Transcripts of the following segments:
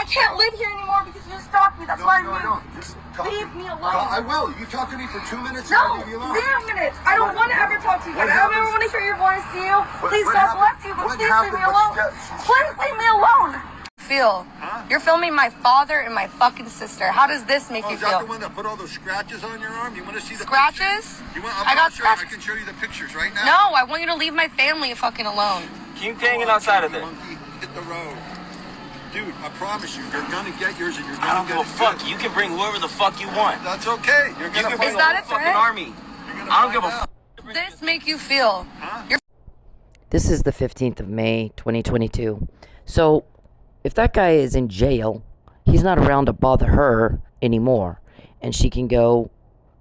can't live here anymore because you stalked me. That's why I moved. No, just leave me alone. I will. You talk to me for 2 minutes and No, I'll leave you alone. 0 minutes. I don't want to ever talk to you again. I don't ever want to hear your voice to you. Please, God bless you, but please leave me alone. Please leave me alone. Feel. You're filming my father and my fucking sister. How does this make you feel? Is that the one that put all those scratches on your arm? You want to see the scratches? I got scratches. I can show you the pictures right now. No, I want you to leave my family fucking alone. Keep hanging outside of there. Monkey, hit the road. Dude, I promise you, you're gonna get yours and you're gonna I don't give a fuck. You can bring whoever the fuck you want. That's okay. You're gonna bring a fucking army. I don't give a fuck. How does this make you feel? This is the 15th of May, 2022. So, if that guy is in jail, he's not around to bother her anymore. And she can go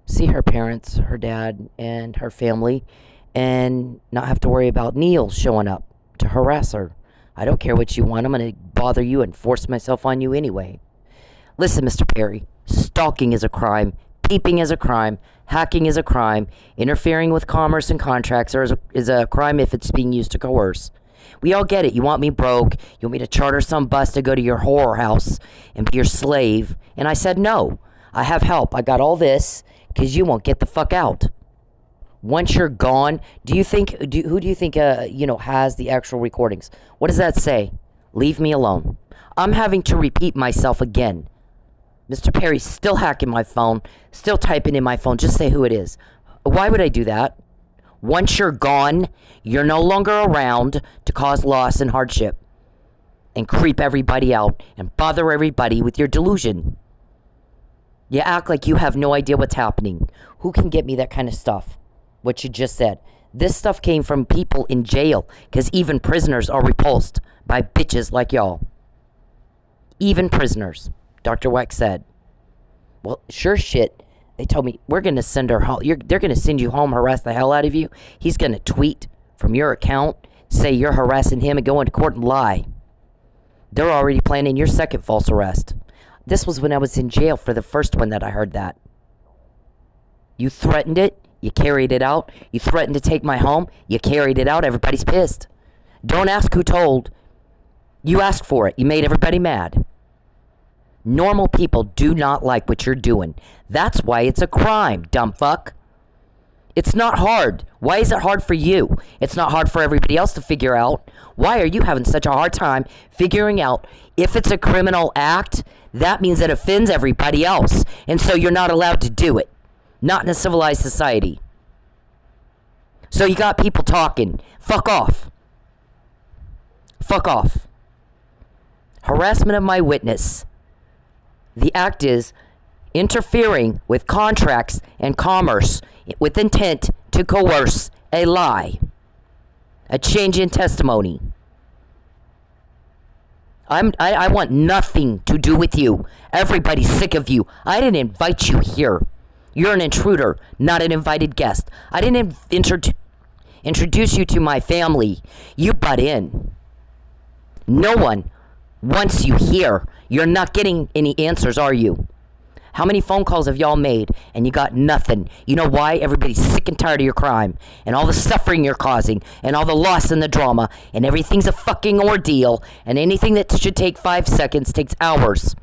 see her parents, her dad, and her family, and not have to worry about Neil showing up to harass her. I don't care what you want. I'm going to bother you and force myself on you anyway. Listen, Mr. Perry, stalking is a crime. Peeping is a crime. Hacking is a crime. Interfering with commerce and contracts is a crime if it's being used to coerce. We all get it. You want me broke. You want me to charter some bus to go to your whore house and be your slave. And I said no. I have help. I got all this because you won't get the fuck out. Once you're gone, who do you think has the actual recordings? What does that say? Leave me alone. I'm having to repeat myself again. Mr. Perry's still hacking my phone, still typing in my phone. Just say who it is. Why would I do that? Once you're gone, you're no longer around to cause loss and hardship and creep everybody out and bother everybody with your delusion. You act like you have no idea what's happening. Who can get me that kind of stuff? What you just said. This stuff came from people in jail because even prisoners are repulsed by bitches like y'all. Even prisoners, Dr. Weck said. Well, sure shit. They told me, we're going to send her home. They're going to send you home, harass the hell out of you. He's going to tweet from your account, say you're harassing him, and go into court and lie. They're already planning your second false arrest. This was when I was in jail for the first one that I heard that. You threatened it. You carried it out. You threatened to take my home. You carried it out. Everybody's pissed. Don't ask who told. You asked for it. You made everybody mad. Normal people do not like what you're doing. That's why it's a crime, dumb fuck. It's not hard. Why is it hard for you? It's not hard for everybody else to figure out. Why are you having such a hard time figuring out if it's a criminal act? That means it offends everybody else. And so you're not allowed to do it. Not in a civilized society. So you got people talking. Fuck off. Fuck off. Harassment of my witness. The act is interfering with contracts and commerce with intent to coerce a lie. A change in testimony. I want nothing to do with you. Everybody's sick of you. I didn't invite you here. You're an intruder, not an invited guest. I didn't introduce you to my family. You butt in. No one wants you here. You're not getting any answers, are you? How many phone calls have y'all made and you got nothing? You know why? Everybody's sick and tired of your crime and all the suffering you're causing and all the loss and the drama, and everything's a fucking ordeal, and anything that should take 5 seconds takes hours.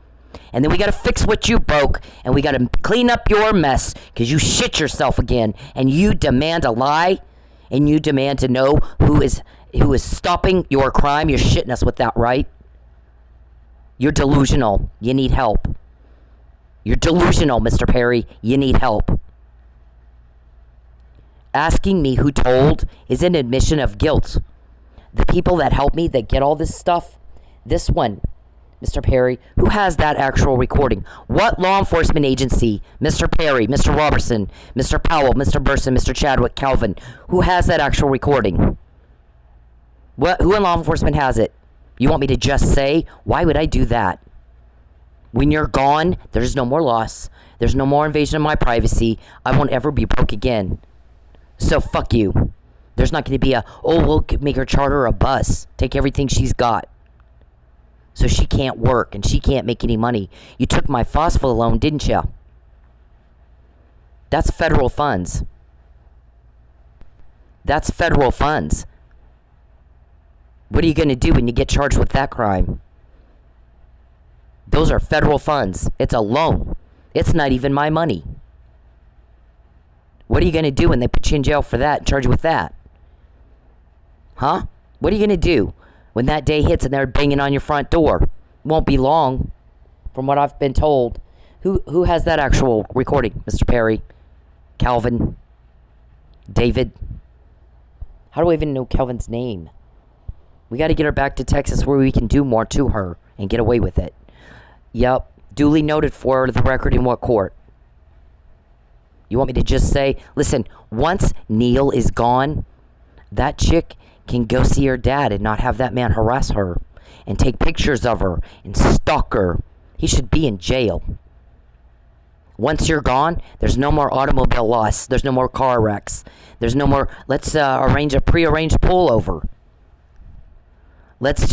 And then we got to fix what you broke, and we got to clean up your mess because you shit yourself again, and you demand a lie, and you demand to know who is stopping your crime. You're shitting us with that, right? You're delusional. You need help. You're delusional, Mr. Perry. You need help. Asking me who told is an admission of guilt. The people that help me, that get all this stuff, this one, Mr. Perry, who has that actual recording? What law enforcement agency? Mr. Perry, Mr. Robertson, Mr. Powell, Mr. Burson, Mr. Chadwick, Calvin, who has that actual recording? Who in law enforcement has it? You want me to just say? Why would I do that? When you're gone, there's no more loss. There's no more invasion of my privacy. I won't ever be broke again. So fuck you. There's not going to be we'll make her charter a bus. Take everything she's got. So she can't work and she can't make any money. You took my FOSFA loan, didn't you? That's federal funds. That's federal funds. What are you going to do when you get charged with that crime? Those are federal funds. It's a loan. It's not even my money. What are you going to do when they put you in jail for that and charge you with that? Huh? What are you going to do when that day hits and they're banging on your front door? Won't be long, from what I've been told. Who has that actual recording? Mr. Perry? Calvin? David? How do I even know Calvin's name? We got to get her back to Texas where we can do more to her and get away with it. Yep. Duly noted for the record in what court? You want me to just say, listen, once Neil is gone, that chick can go see her dad and not have that man harass her and take pictures of her and stalk her. He should be in jail. Once you're gone, there's no more automobile loss. There's no more car wrecks. There's no more, let's arrange a prearranged pullover. Let's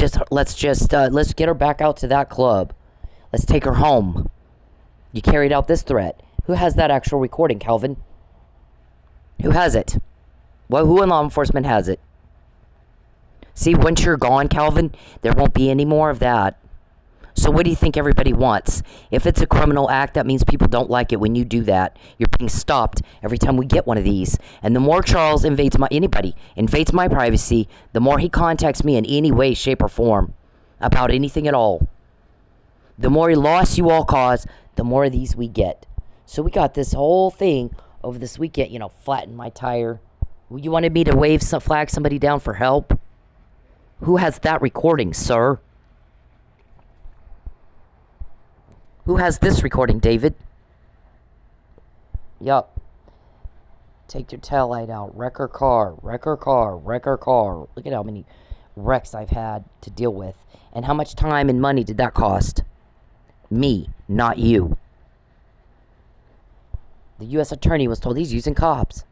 get her back out to that club. Let's take her home. You carried out this threat. Who has that actual recording, Calvin? Who has it? Well, who in law enforcement has it? See, once you're gone, Calvin, there won't be any more of that. So what do you think everybody wants? If it's a criminal act, that means people don't like it when you do that. You're being stopped every time we get one of these. And the more Charles invades my privacy, the more he contacts me in any way, shape, or form about anything at all. The more loss you all cause, the more of these we get. So we got this whole thing over this weekend, flatten my tire. You wanted me to flag somebody down for help? Who has that recording, sir? Who has this recording, David? Yup. Take your taillight out. Wreck her car. Wreck her car. Wreck her car. Look at how many wrecks I've had to deal with. And how much time and money did that cost? Me, not you. The U.S. attorney was told he's using cops.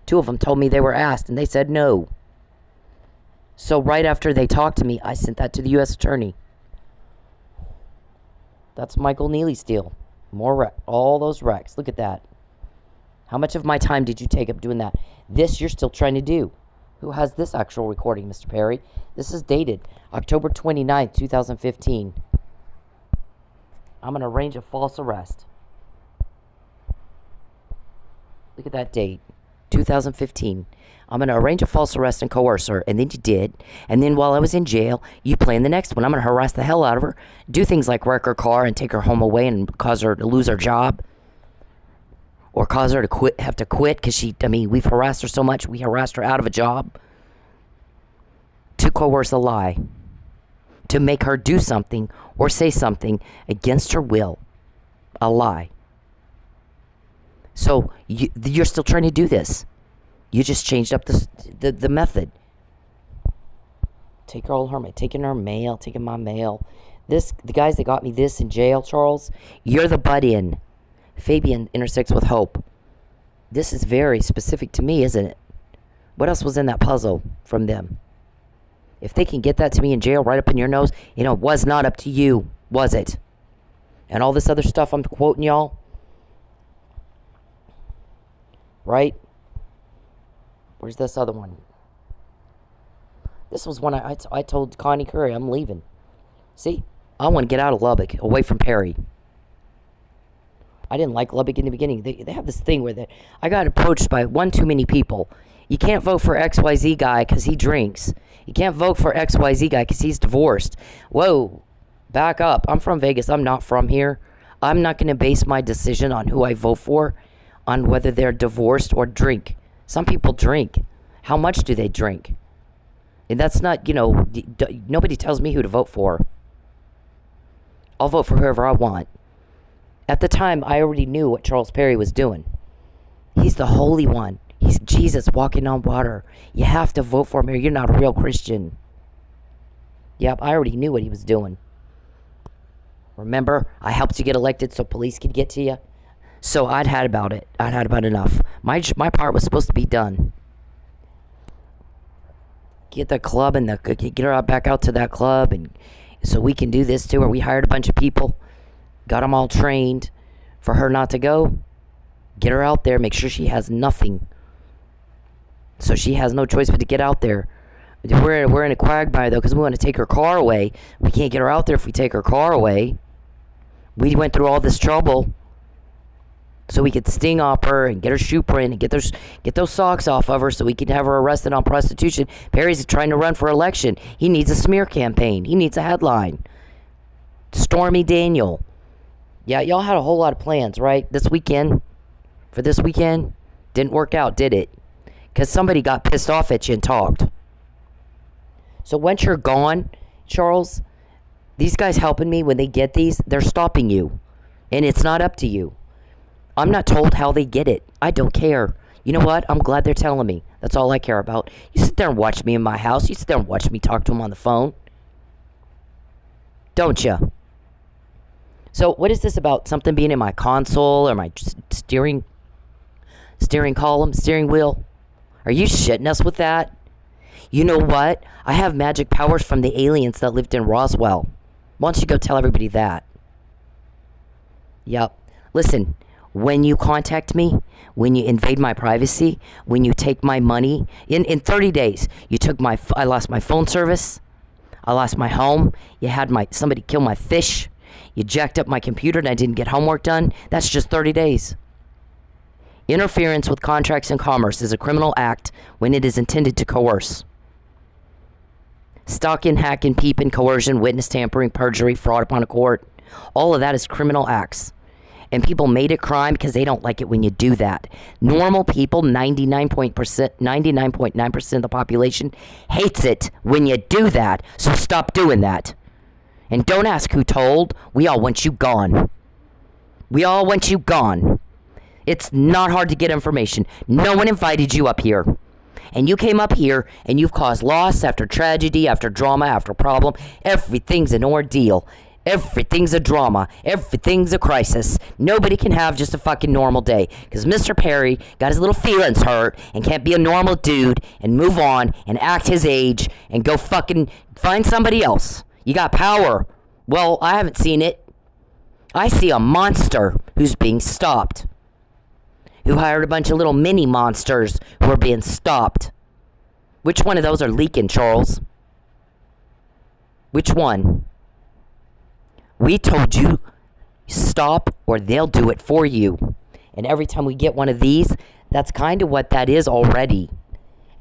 2 of them told me they were asked, and they said no. So right after they talked to me, I sent that to the U.S. attorney. That's Michael Neely's deal. All those wrecks. Look at that. How much of my time did you take up doing that? This you're still trying to do. Who has this actual recording, Mr. Perry? This is dated October 29th, 2015. I'm going to arrange a false arrest. Look at that date. 2015. I'm going to arrange a false arrest and coerce her. And then you did. And then while I was in jail, you planned the next one. I'm going to harass the hell out of her. Do things like wreck her car and take her home away and cause her to lose her job. Or cause her to have to quit because we've harassed her so much. We harassed her out of a job. To coerce a lie. To make her do something or say something against her will. A lie. So you're still trying to do this. You just changed up the method. Take all her mail, taking her mail, taking my mail. The guys that got me this in jail, Charles, you're the butt in. Fabian intersects with Hope. This is very specific to me, isn't it? What else was in that puzzle from them? If they can get that to me in jail right up in your nose, it was not up to you, was it? And all this other stuff I'm quoting y'all. Right? Where's this other one? This was one I told Connie Curry I'm leaving. See? I want to get out of Lubbock, away from Perry. I didn't like Lubbock in the beginning. They have this thing where I got approached by one too many people. You can't vote for XYZ guy because he drinks. You can't vote for XYZ guy because he's divorced. Whoa. Back up. I'm from Vegas. I'm not from here. I'm not going to base my decision on who I vote for on whether they're divorced or drink. Some people drink. How much do they drink? And that's not, nobody tells me who to vote for. I'll vote for whoever I want. At the time, I already knew what Charles Perry was doing. He's the Holy One. He's Jesus walking on water. You have to vote for him or you're not a real Christian. Yep, I already knew what he was doing. Remember, I helped you get elected so police could get to you? So I'd had about it. I'd had about enough. My part was supposed to be done. Get the club and get her back out to that club, and so we can do this to her. We hired a bunch of people, got them all trained for her not to go. Get her out there. Make sure she has nothing. So she has no choice but to get out there. We're in a quagmire though because we want to take her car away. We can't get her out there if we take her car away. We went through all this trouble so we could sting up her and get her shoe print and get those socks off of her so we could have her arrested on prostitution. Perry's trying to run for election. He needs a smear campaign. He needs a headline. Stormy Daniel. Yeah, y'all had a whole lot of plans, right? For this weekend, didn't work out, did it? Because somebody got pissed off at you and talked. So once you're gone, Charles, these guys helping me, when they get these, they're stopping you. And it's not up to you. I'm not told how they get it. I don't care. You know what? I'm glad they're telling me. That's all I care about. You sit there and watch me in my house. You sit there and watch me talk to them on the phone. Don't you? So what is this about? Something being in my console or my steering wheel? Are you shitting us with that? You know what? I have magic powers from the aliens that lived in Roswell. Why don't you go tell everybody that? Yep. Listen, when you contact me, when you invade my privacy, when you take my money, in 30 days, I lost my phone service, I lost my home, you had somebody kill my fish, you jacked up my computer and I didn't get homework done. That's just 30 days. Interference with contracts and commerce is a criminal act when it is intended to coerce. Stalking, hacking, peeping, coercion, witness tampering, perjury, fraud upon a court. All of that is criminal acts. And people made it crime because they don't like it when you do that. Normal people, 99.9% of the population, hates it when you do that. So stop doing that. And don't ask who told. We all want you gone. We all want you gone. It's not hard to get information. No one invited you up here. And you came up here and you've caused loss after tragedy, after drama, after problem. Everything's an ordeal. Everything's a drama. Everything's a crisis. Nobody can have just a fucking normal day. Because Mr. Perry got his little feelings hurt and can't be a normal dude and move on and act his age and go fucking find somebody else. You got power. Well, I haven't seen it. I see a monster who's being stopped. Who hired a bunch of little mini monsters who are being stopped. Which one of those are leaking, Charles? Which one? We told you, stop or they'll do it for you. And every time we get one of these, that's kind of what that is already.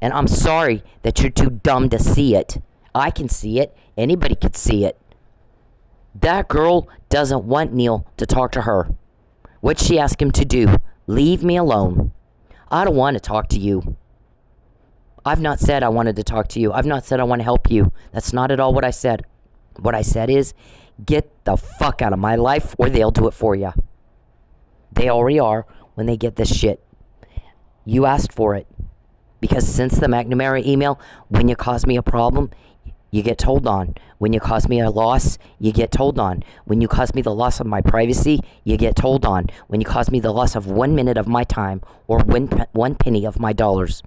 And I'm sorry that you're too dumb to see it. I can see it. Anybody could see it. That girl doesn't want Neil to talk to her. What'd she ask him to do? Leave me alone. I don't want to talk to you. I've not said I wanted to talk to you. I've not said I want to help you. That's not at all what I said. What I said is, get the fuck out of my life or they'll do it for you. They already are when they get this shit. You asked for it. Because since the McNamara email, when you cause me a problem, you get told on. When you cause me a loss, you get told on. When you cause me the loss of my privacy, you get told on. When you cause me the loss of 1 minute of my time or one penny of my dollars,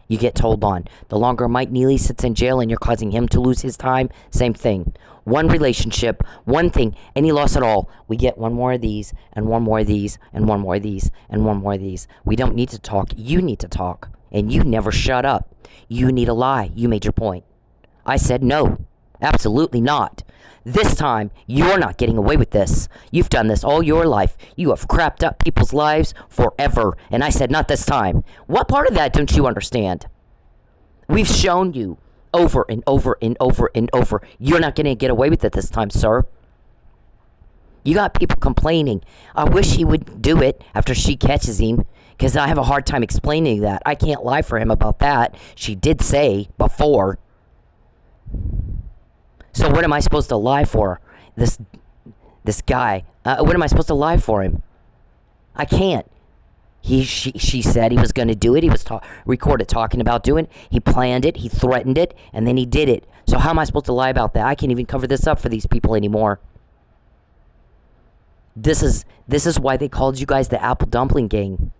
you get told on. The longer Mike Neely sits in jail and you're causing him to lose his time, same thing. One relationship, one thing, any loss at all, we get one more of these, and one more of these, and one more of these, and one more of these. We don't need to talk. You need to talk. And you never shut up. You need a lie. You made your point. I said no. Absolutely not. This time, you're not getting away with this. You've done this all your life. You have crapped up people's lives forever. And I said, not this time. What part of that don't you understand? We've shown you over and over and over and over. You're not going to get away with it this time, sir. You got people complaining. I wish he would do it after she catches him, because I have a hard time explaining that. I can't lie for him about that. She did say before. So what am I supposed to lie for? This guy. What am I supposed to lie for him? I can't. She said he was going to do it. He was recorded talking about doing it. He planned it. He threatened it. And then he did it. So how am I supposed to lie about that? I can't even cover this up for these people anymore. This is why they called you guys the Apple Dumpling Gang.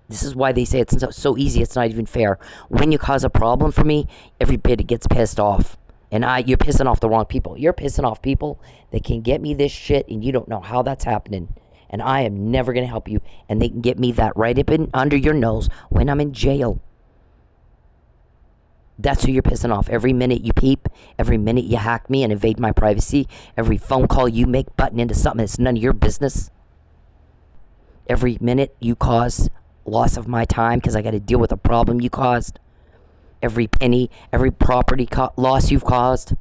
This is why they say it's so easy, it's not even fair. When you cause a problem for me, everybody gets pissed off. And you're pissing off the wrong people. You're pissing off people that can get me this shit, and you don't know how that's happening. And I am never going to help you. And they can get me that right up under your nose when I'm in jail. That's who you're pissing off. Every minute you peep, every minute you hack me and invade my privacy, every phone call you make button into something that's none of your business, every minute you cause loss of my time because I got to deal with a problem you caused, every penny, every property loss you've caused.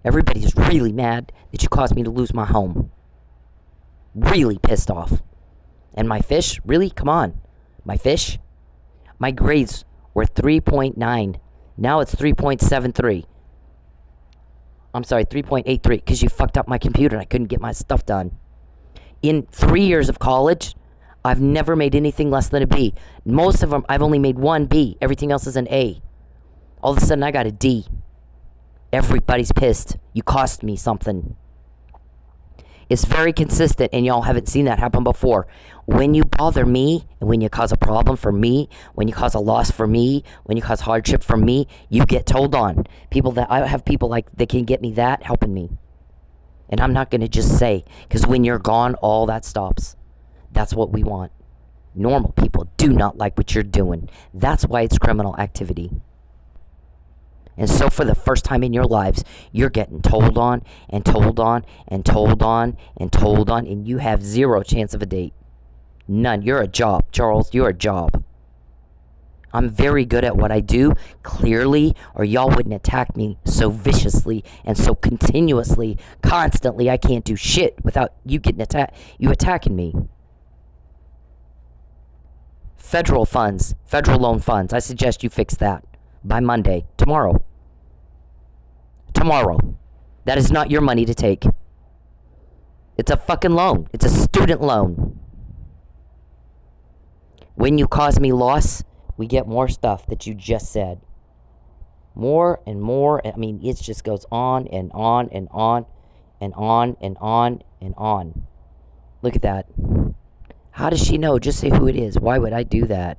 Everybody's really mad that you caused me to lose my home. Really pissed off. And my fish? Really? Come on. My fish? My grades were 3.9. Now it's 3.73. I'm sorry, 3.83, because you fucked up my computer and I couldn't get my stuff done. In 3 years of college, I've never made anything less than a B. Most of them, I've only made one B. Everything else is an A. All of a sudden, I got a D. Everybody's pissed. You cost me something. It's very consistent, and y'all haven't seen that happen before. When you bother me, and when you cause a problem for me, when you cause a loss for me, when you cause hardship for me, you get told on. I have people like that can get me that helping me. And I'm not going to just say, because when you're gone, all that stops. That's what we want. Normal people do not like what you're doing. That's why it's criminal activity. And so for the first time in your lives, you're getting told on and told on and told on and told on, and you have zero chance of a date. None. You're a job, Charles. You're a job. I'm very good at what I do, clearly, or y'all wouldn't attack me so viciously and so continuously, constantly. I can't do shit without you getting you attacking me. Federal funds, federal loan funds. I suggest you fix that by Monday, tomorrow. Tomorrow. That is not your money to take. It's a fucking loan. It's a student loan. When you cause me loss, we get more stuff that you just said. More and more. I mean, it just goes on and on and on and on and on and on. Look at that. How does she know? Just say who it is. Why would I do that?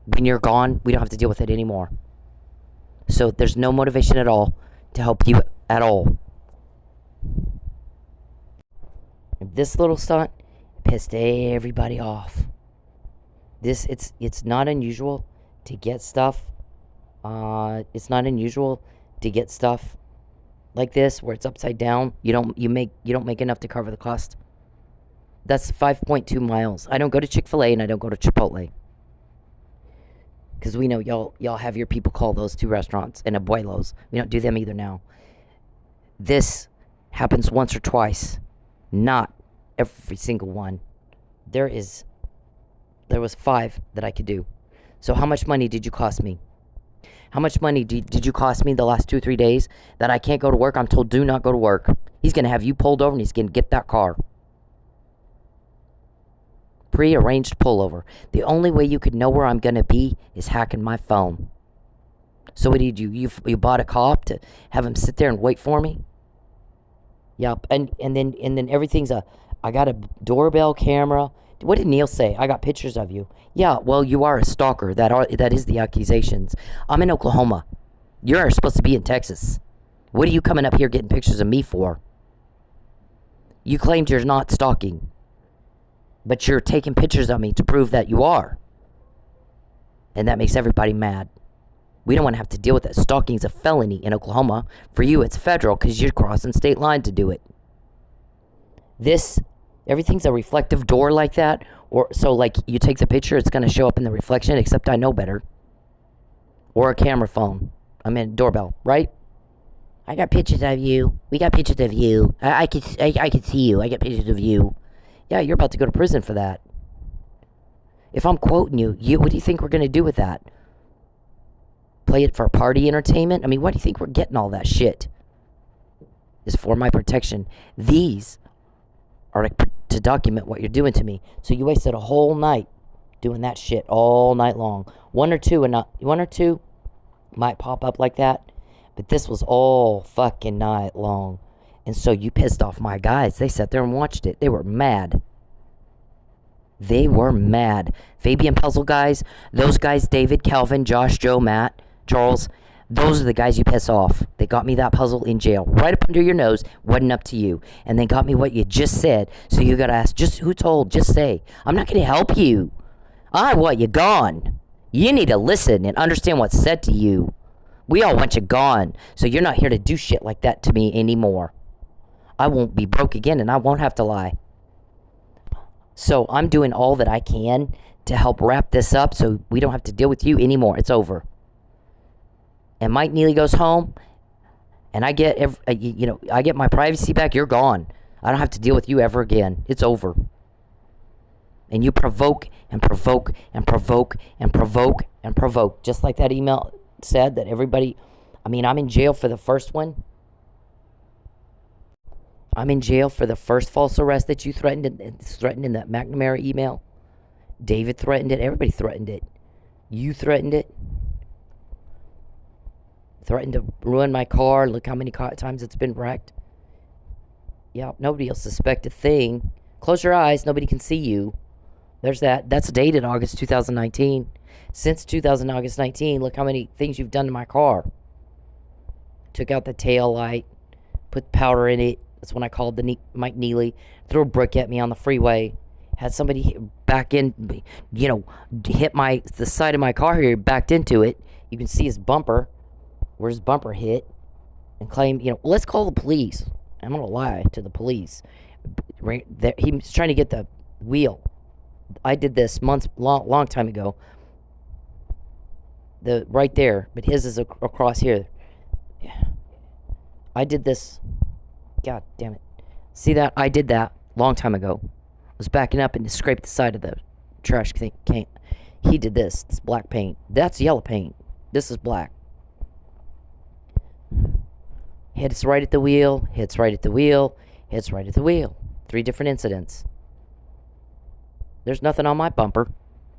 When you're gone, we don't have to deal with it anymore. So there's no motivation at all to help you at all. This little stunt pissed everybody off. It's not unusual to get stuff. It's not unusual to get stuff like this where it's upside down. You don't make enough to cover the cost. That's 5.2 miles. I don't go to Chick-fil-A and I don't go to Chipotle. Because we know y'all have your people call those two restaurants, and Abuelos. We don't do them either now. This happens once or twice, not every single one. There was 5 that I could do. So how much money did you cost me? How much money did you cost me the last 2-3 days that I can't go to work? I'm told do not go to work. He's going to have you pulled over and he's going to get that car. Pre-arranged pullover. The only way you could know where I'm going to be is hacking my phone. So what did you bought a cop to have him sit there and wait for me? Yep. And then everything's I got a doorbell camera. What did Neil say? I got pictures of you. Yeah, well, you are a stalker. That is the accusations. I'm in Oklahoma. You're supposed to be in Texas. What are you coming up here getting pictures of me for? You claimed you're not stalking, but you're taking pictures of me to prove that you are. And that makes everybody mad. We don't want to have to deal with that. Stalking is a felony in Oklahoma. For you, it's federal because you're crossing state line to do it. Everything's a reflective door like that. So like you take the picture, it's going to show up in the reflection, except I know better. Or a camera phone. I mean, doorbell, right? I got pictures of you. We got pictures of you. I can see you. I got pictures of you. Yeah, you're about to go to prison for that. If I'm quoting you, what do you think we're going to do with that? Play it for party entertainment? I mean, what do you think we're getting all that shit? Is for my protection. These are to document what you're doing to me. So you wasted a whole night doing that shit all night long. One or two might pop up like that, but this was all fucking night long. And so you pissed off my guys. They sat there and watched it. They were mad. They were mad. Fabian Puzzle guys, those guys, David, Calvin, Josh, Joe, Matt, Charles, those are the guys you piss off. They got me that puzzle in jail. Right up under your nose. Wasn't up to you. And they got me what you just said. So you got to ask, just who told? Just say. I'm not going to help you. What? You gone. You need to listen and understand what's said to you. We all want you gone, so you're not here to do shit like that to me anymore. I won't be broke again, and I won't have to lie. So I'm doing all that I can to help wrap this up so we don't have to deal with you anymore. It's over. And Mike Neely goes home, and I get I get my privacy back. You're gone. I don't have to deal with you ever again. It's over. And you provoke and provoke and provoke and provoke and provoke. Just like that email said that everybody, I'm in jail for the first one. I'm in jail for the first false arrest that you threatened in that McNamara email. David threatened it. Everybody threatened it. You threatened it. Threatened to ruin my car. Look how many times it's been wrecked. Yeah, nobody will suspect a thing. Close your eyes. Nobody can see you. There's that. That's dated August 2019. Since August 19, look how many things you've done to my car. Took out the tail light. Put powder in it. That's when I called Mike Neely. Threw a brick at me on the freeway. Had somebody back in, hit the side of my car here. Backed into it. You can see his bumper. Where his bumper hit. And claim, let's call the police. I'm going to lie to the police. He was trying to get the wheel. I did this long time ago. Right there, but his is across here. Yeah. I did this. God damn it. See that? I did that long time ago. I was backing up and scraped the side of the trash can. He did this. This black paint. That's yellow paint. This is black. Hits right at the wheel. Hits right at the wheel. Hits right at the wheel. 3 different incidents. There's nothing on my bumper.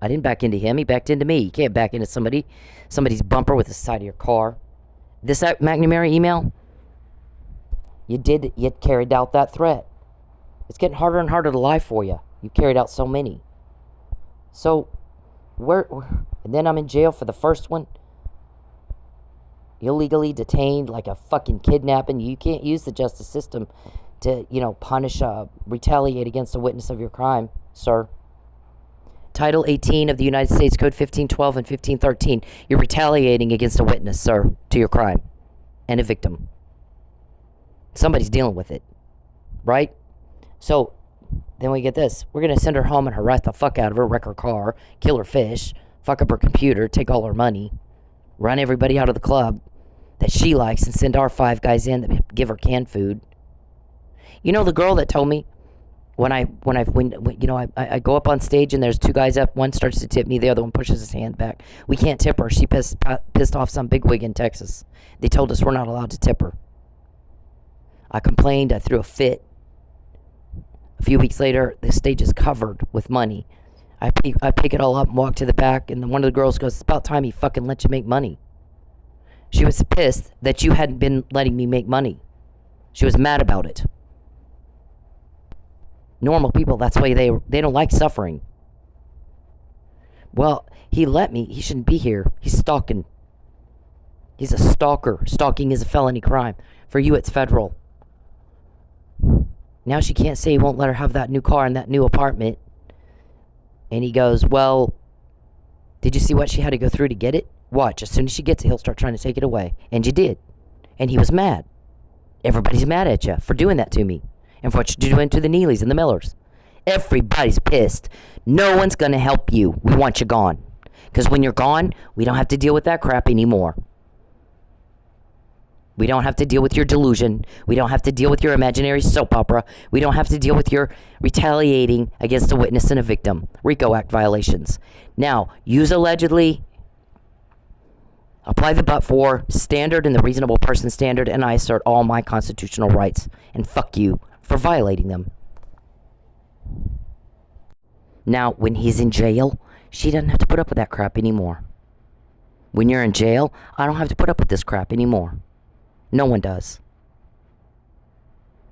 I didn't back into him. He backed into me. You can't back into somebody's bumper with the side of your car. This McNamara email, you carried out that threat. It's getting harder and harder to lie for you. You carried out so many. So, and then I'm in jail for the first one. Illegally detained like a fucking kidnapping. You can't use the justice system to, punish, retaliate against a witness of your crime, sir. Title 18 of the United States Code 1512 and 1513. You're retaliating against a witness, sir, to your crime. And a victim. Somebody's dealing with it. Right? So, then we get this. We're going to send her home and harass the fuck out of her, wreck her car, kill her fish, fuck up her computer, take all her money, run everybody out of the club that she likes, and send our 5 guys in that give her canned food. You know the girl that told me, when I go up on stage and there's 2 guys up, one starts to tip me, the other one pushes his hand back. We can't tip her. She pissed off some bigwig in Texas. They told us we're not allowed to tip her. I complained. I threw a fit. A few weeks later, the stage is covered with money. I pick it all up and walk to the back, and one of the girls goes, "It's about time he fucking let you make money." She was pissed that you hadn't been letting me make money. She was mad about it. Normal people, that's why they don't like suffering. Well, he let me. He shouldn't be here. He's stalking. He's a stalker. Stalking is a felony crime. For you, it's federal. Now she can't say he won't let her have that new car and that new apartment. And he goes, "Well, did you see what she had to go through to get it? Watch, as soon as she gets it, he'll start trying to take it away." And you did. And he was mad. Everybody's mad at you for doing that to me. And for what you're doing to the Neelys and the Millers. Everybody's pissed. No one's going to help you. We want you gone. Because when you're gone, we don't have to deal with that crap anymore. We don't have to deal with your delusion. We don't have to deal with your imaginary soap opera. We don't have to deal with your retaliating against a witness and a victim. RICO Act violations. Now, use allegedly, apply the but-for standard and the reasonable person standard, and I assert all my constitutional rights. And fuck you for violating them. Now, when he's in jail, she doesn't have to put up with that crap anymore. When you're in jail, I don't have to put up with this crap anymore. No one does.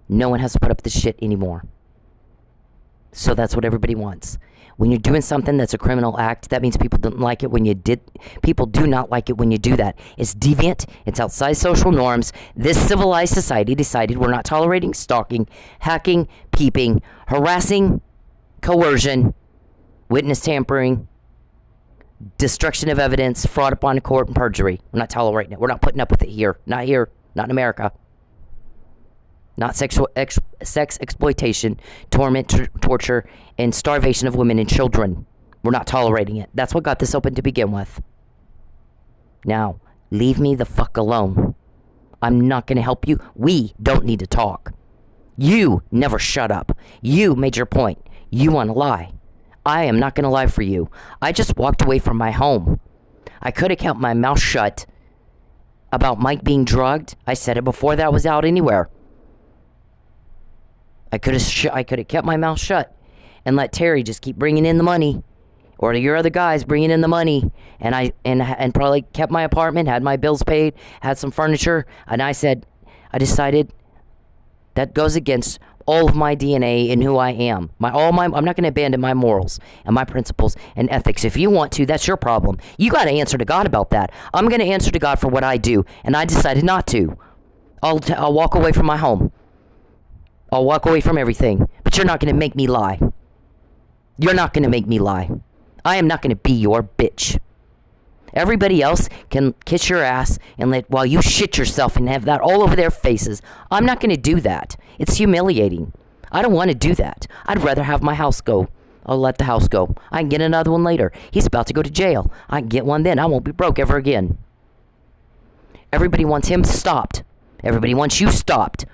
No one has to put up with this shit anymore. So that's what everybody wants. When you're doing something that's a criminal act, that means people don't like it when you did. People do not like it when you do that. It's deviant. It's outside social norms. This civilized society decided we're not tolerating stalking, hacking, peeping, harassing, coercion, witness tampering, destruction of evidence, fraud upon court, and perjury. We're not tolerating it. We're not putting up with it here. Not here. Not in America. Not sex exploitation, torment, torture, and starvation of women and children. We're not tolerating it. That's what got this open to begin with. Now, leave me the fuck alone. I'm not going to help you. We don't need to talk. You never shut up. You made your point. You want to lie. I am not going to lie for you. I just walked away from my home. I could have kept my mouth shut about Mike being drugged. I said it before that was out anywhere. I could have kept my mouth shut and let Terry just keep bringing in the money, or your other guys bringing in the money, and probably kept my apartment, had my bills paid, had some furniture, and I decided that goes against all of my DNA and who I am. I'm not going to abandon my morals and my principles and ethics. If you want to, that's your problem. You got to answer to God about that. I'm going to answer to God for what I do, and I decided not to. I'll walk away from my home. I'll walk away from everything, but you're not going to make me lie. You're not going to make me lie. I am not going to be your bitch. Everybody else can kiss your ass and while you shit yourself and have that all over their faces. I'm not going to do that. It's humiliating. I don't want to do that. I'd rather have my house go. I'll let the house go. I can get another one later. He's about to go to jail. I can get one then. I won't be broke ever again. Everybody wants him stopped. Everybody wants you stopped.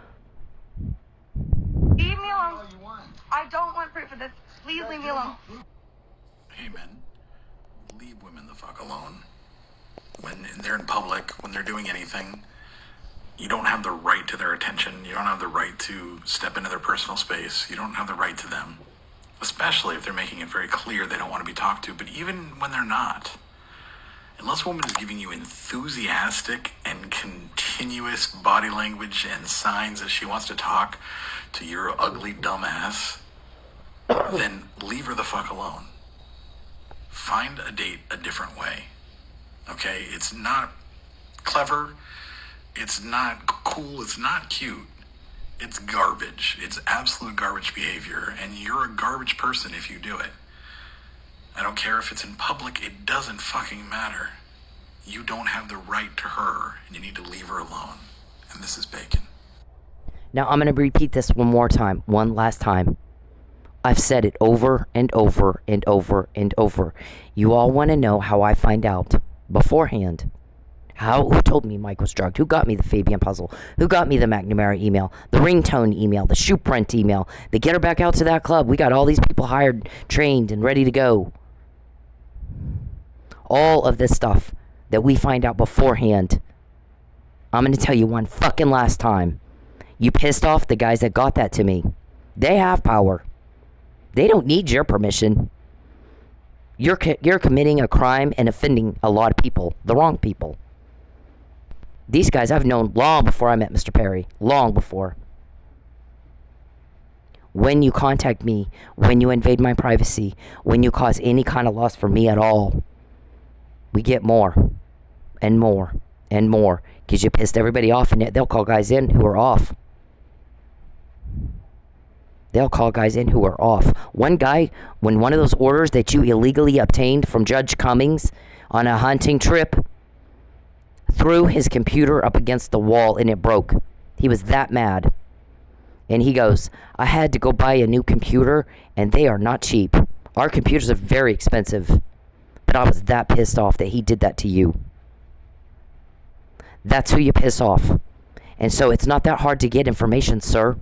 Leave me alone. I don't want proof of this. Please leave me alone. Hey, men. Leave women the fuck alone. When they're in public, when they're doing anything, you don't have the right to their attention. You don't have the right to step into their personal space. You don't have the right to them. Especially if they're making it very clear they don't want to be talked to. But even when they're not, unless a woman is giving you enthusiastic and continuous body language and signs that she wants to talk to your ugly dumb ass, then leave her the fuck alone. Find a date a different way. Okay? It's not clever. It's not cool. It's not cute. It's garbage. It's absolute garbage behavior. And you're a garbage person if you do it. I don't care if it's in public. It doesn't fucking matter. You don't have the right to her. And you need to leave her alone. And this is Bacon. Now, I'm going to repeat this one last time. I've said it over and over and over and over. You all want to know how I find out beforehand. Who told me Mike was drugged? Who got me the Fabian puzzle? Who got me the McNamara email? The ringtone email? The shoe print email? The get her back out to that club. We got all these people hired, trained, and ready to go. All of this stuff that we find out beforehand. I'm going to tell you one fucking last time. You pissed off the guys that got that to me. They have power. They don't need your permission. You're committing a crime and offending a lot of people, the wrong people. These guys I've known long before I met Mr. Perry. Long before. When you contact me, when you invade my privacy, when you cause any kind of loss for me at all, we get more and more and more. Because you pissed everybody off, and they'll call guys in who are off. They'll call guys in who are off. One guy, when one of those orders that you illegally obtained from Judge Cummings on a hunting trip, threw his computer up against the wall and it broke. He was that mad. And he goes, I had to go buy a new computer, and they are not cheap. Our computers are very expensive. But I was that pissed off that he did that to you. That's who you piss off. And so it's not that hard to get information, sir.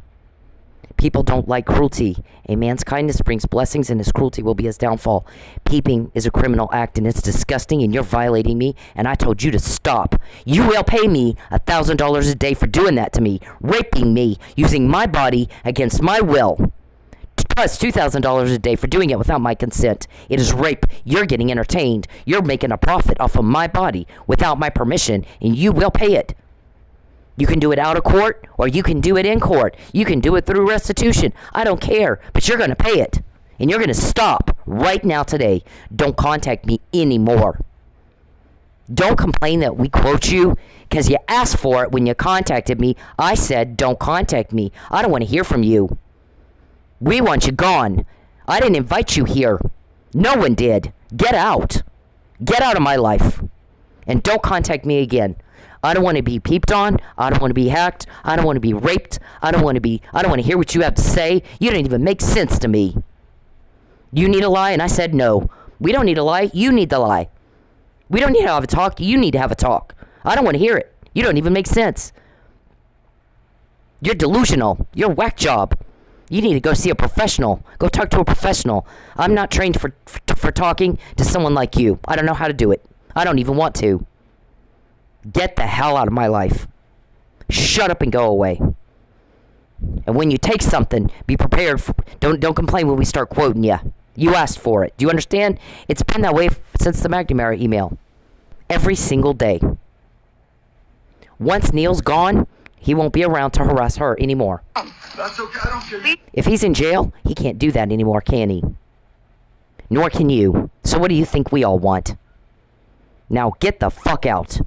People don't like cruelty. A man's kindness brings blessings, and his cruelty will be his downfall. Peeping is a criminal act, and it's disgusting, and you're violating me, and I told you to stop. You will pay me $1,000 a day for doing that to me, raping me, using my body against my will. Plus $2,000 a day for doing it without my consent. It is rape. You're getting entertained. You're making a profit off of my body without my permission, and you will pay it. You can do it out of court, or you can do it in court. You can do it through restitution. I don't care, but you're going to pay it. And you're going to stop right now today. Don't contact me anymore. Don't complain that we quote you, because you asked for it when you contacted me. I said, don't contact me. I don't want to hear from you. We want you gone. I didn't invite you here. No one did. Get out. Get out of my life. And don't contact me again. I don't want to be peeped on. I don't want to be hacked. I don't want to be raped. I don't want to hear what you have to say. You don't even make sense to me. You need a lie? And I said no. We don't need a lie. You need the lie. We don't need to have a talk. You need to have a talk. I don't want to hear it. You don't even make sense. You're delusional. You're a whack job. You need to go see a professional. Go talk to a professional. I'm not trained for talking to someone like you. I don't know how to do it. I don't even want to. Get the hell out of my life. Shut up and go away. And when you take something, be prepared. Don't complain when we start quoting you. You asked for it. Do you understand? It's been that way since the McNamara email. Every single day. Once Neil's gone, he won't be around to harass her anymore. That's okay. I don't care. If he's in jail, he can't do that anymore, can he? Nor can you. So what do you think we all want? Now get the fuck out.